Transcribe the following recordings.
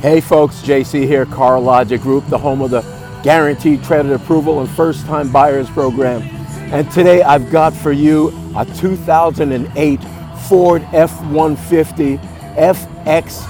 Hey folks, JC here, Car Logic Group, the home of the Guaranteed Credit Approval and First Time Buyers Program. And today I've got for you a 2008 Ford F150 FX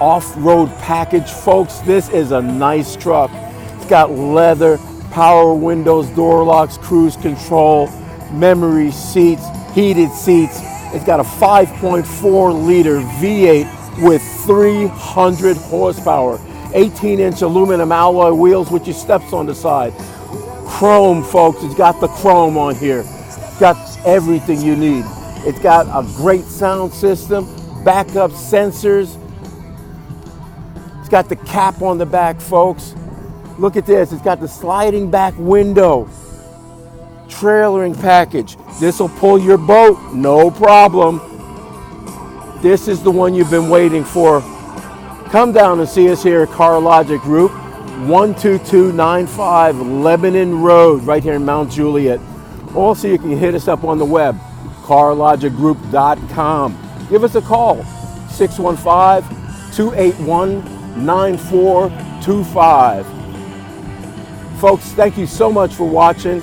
off-road package. Folks, this is a nice truck. It's got leather, power windows, door locks, cruise control, memory seats, heated seats. It's got a 5.4 liter V8 with 300 horsepower, 18-inch aluminum alloy wheels with your steps on the side. Chrome, folks, it's got the chrome on here. It's got everything you need. It's got a great sound system, backup sensors. It's got the cap on the back, folks. Look at this, it's got the sliding back window. Trailering package. This will pull your boat, no problem. This is the one you've been waiting for. Come down and see us here at Car Logic Group, 12295 Lebanon Road, right here in Mount Juliet. Also, you can hit us up on the web, carlogicgroup.com. Give us a call, 615-281-9425. Folks, thank you so much for watching.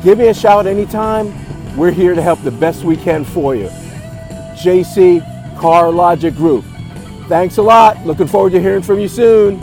Give me a shout anytime. We're here to help the best we can for you. JC, Car Logic Group. Thanks a lot. Looking forward to hearing from you soon.